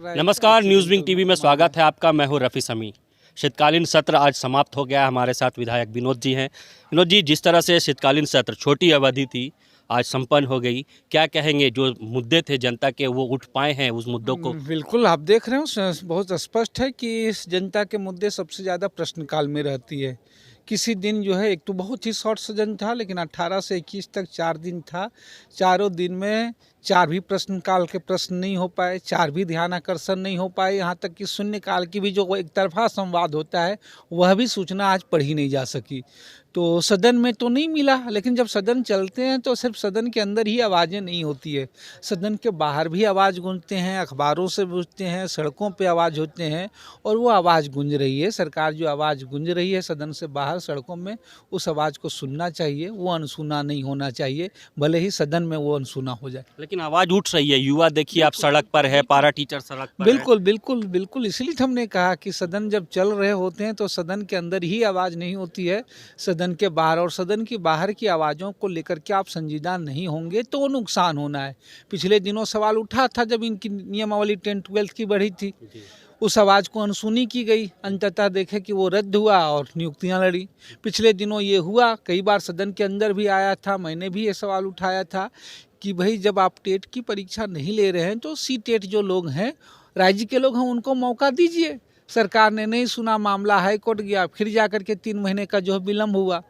रहा है। नमस्कार, न्यूज़ विंग टीवी में स्वागत है आपका। मैं हूं रफ़ी समी। शीतकालीन सत्र आज समाप्त हो गया। हमारे साथ विधायक विनोद जी हैं। विनोद जी, जिस तरह से शीतकालीन सत्र छोटी अवधि थी, आज संपन्न हो गई, क्या कहेंगे? जो मुद्दे थे जनता के, वो उठ पाए हैं उस मुद्दों को? बिल्कुल, आप देख रहे हो बहुत स्पष्ट है कि इस जनता के मुद्दे सबसे ज़्यादा प्रश्नकाल में रहती है। किसी दिन जो है, एक तो बहुत ही शॉर्ट सदन था, लेकिन 18 से 21 तक 4 दिन था। चारों दिन में 4 भी प्रश्नकाल के प्रश्न नहीं हो पाए, 4 भी ध्यान आकर्षण नहीं हो पाए। यहाँ तक कि शून्यकाल की भी जो एक तरफा संवाद होता है, वह भी सूचना आज पढ़ी नहीं जा सकी। तो सदन में तो नहीं मिला, लेकिन जब सदन चलते हैं तो सिर्फ सदन के अंदर ही आवाज़ें नहीं होती है, सदन के बाहर भी आवाज़ गूंजते हैं, अखबारों से गूंजते हैं, सड़कों पे आवाज़ होते हैं। और वो आवाज़ गूंज रही है, सरकार जो आवाज़ गूंज रही है सदन से बाहर सड़कों में, उस आवाज़ को सुनना चाहिए, वो अनसुना नहीं होना चाहिए, भले ही सदन में वो अनसुना हो जाए। लेकिन आवाज़ उठ रही है। युवा देखिए, आप सड़क पर है, पारा टीचर सड़क पर है। बिल्कुल बिल्कुल बिल्कुल, इसलिए तो हमने कहा कि सदन जब चल रहे होते हैं तो सदन के अंदर ही आवाज़ नहीं होती है, सदन के बाहर। और सदन की बाहर की आवाज़ों को लेकर के आप संजीदा नहीं होंगे तो नुकसान होना है। पिछले दिनों सवाल उठा था जब इनकी नियमावली 10-12 की बढ़ी थी, उस आवाज़ को अनसुनी की गई, अंततः देखे कि वो रद्द हुआ और नियुक्तियां लड़ी। पिछले दिनों ये हुआ, कई बार सदन के अंदर भी आया था, मैंने भी ये सवाल उठाया था कि भाई जब आप टेट की परीक्षा नहीं ले रहे हैं तो सी टेट जो लोग हैं, राज्य के लोग हैं, उनको मौका दीजिए। सरकार ने नहीं सुना, मामला हाई कोर्ट गया, फिर जाकर के 3 महीने का जो विलम्ब हुआ।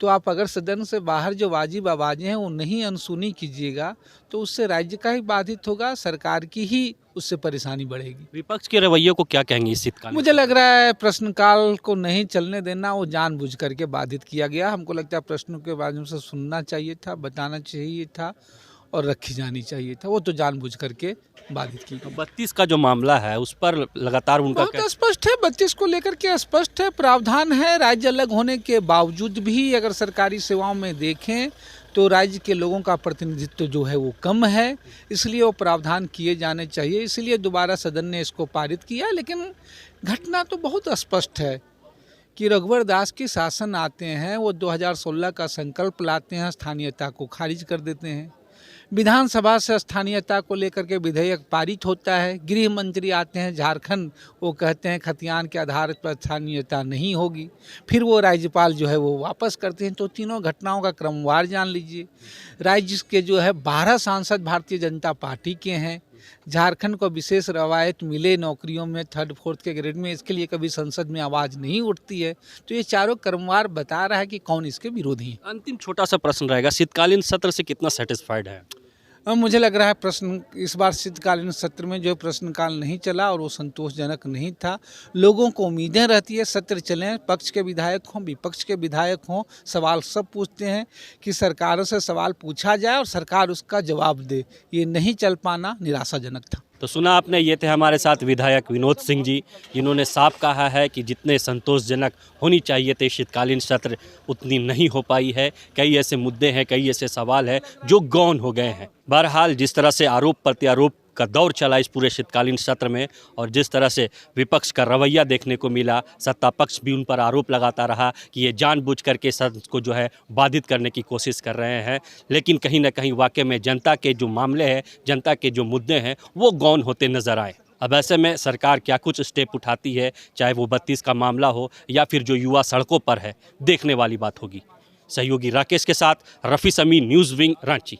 तो आप अगर सदन से बाहर जो वाजिब आवाज़ें हैं वो नहीं अनसुनी कीजिएगा तो उससे राज्य का ही बाधित होगा, सरकार की ही उससे परेशानी बढ़ेगी। विपक्ष के रवैये को क्या कहेंगे इस शीतकालीन? मुझे लग रहा है प्रश्नकाल को नहीं चलने देना वो जानबूझ करके बाधित किया गया। हमको लगता है प्रश्नों के माध्यम से सुनना चाहिए था, बताना चाहिए था और रखी जानी चाहिए था, वो तो जानबूझ करके बाधित की गई। 32 का जो मामला है उस पर लगातार उनका बहुत स्पष्ट है, 32 को लेकर के स्पष्ट है, प्रावधान है। राज्य अलग होने के बावजूद भी अगर सरकारी सेवाओं में देखें तो राज्य के लोगों का प्रतिनिधित्व जो है वो कम है, इसलिए वो प्रावधान किए जाने चाहिए। इसलिए दोबारा सदन ने इसको पारित किया। लेकिन घटना तो बहुत स्पष्ट है कि रघुवर दास के शासन आते हैं, वो 2016 का संकल्प लाते हैं, स्थानीयता को खारिज कर देते हैं। विधानसभा से स्थानीयता को लेकर के विधेयक पारित होता है, गृह मंत्री आते हैं झारखंड, वो कहते हैं खतियान के आधार पर स्थानीयता नहीं होगी, फिर वो राज्यपाल जो है वो वापस करते हैं। तो तीनों घटनाओं का क्रमवार जान लीजिए। राज्य के जो है 12 सांसद भारतीय जनता पार्टी के हैं। झारखंड को विशेष रवायत मिले नौकरियों में 3rd 4th के ग्रेड में, इसके लिए कभी संसद में आवाज़ नहीं उठती है। तो ये चारों क्रमवार बता रहा है कि कौन इसके विरोधी हैं। अंतिम छोटा सा प्रश्न रहेगा, शीतकालीन सत्र से कितना सेटिस्फाइड है? मुझे लग रहा है प्रश्न इस बार शीतकालीन सत्र में जो प्रश्नकाल नहीं चला और वो संतोषजनक नहीं था। लोगों को उम्मीदें रहती है सत्र चलें, पक्ष के विधायक हों विपक्ष के विधायक हों, सवाल सब पूछते हैं कि सरकारों से सवाल पूछा जाए और सरकार उसका जवाब दे। ये नहीं चल पाना निराशाजनक था। तो सुना आपने, ये थे हमारे साथ विधायक विनोद सिंह जी, जिन्होंने साफ कहा है कि जितने संतोषजनक होनी चाहिए थे शीतकालीन सत्र उतनी नहीं हो पाई है। कई ऐसे मुद्दे हैं, कई ऐसे सवाल हैं जो गौण हो गए हैं। बहरहाल, जिस तरह से आरोप प्रत्यारोप का दौर चला इस पूरे शीतकालीन सत्र में और जिस तरह से विपक्ष का रवैया देखने को मिला, सत्ता पक्ष भी उन पर आरोप लगाता रहा कि ये जानबूझ करके सदन को जो है बाधित करने की कोशिश कर रहे हैं। लेकिन कहीं ना कहीं वाकई में जनता के जो मामले हैं, जनता के जो मुद्दे हैं, वो गौण होते नजर आए। अब ऐसे में सरकार क्या कुछ स्टेप उठाती है, चाहे वो 32 का मामला हो या फिर जो युवा सड़कों पर है, देखने वाली बात होगी। सहयोगी राकेश के साथ रफ़ी समी, न्यूज़ विंग, रांची।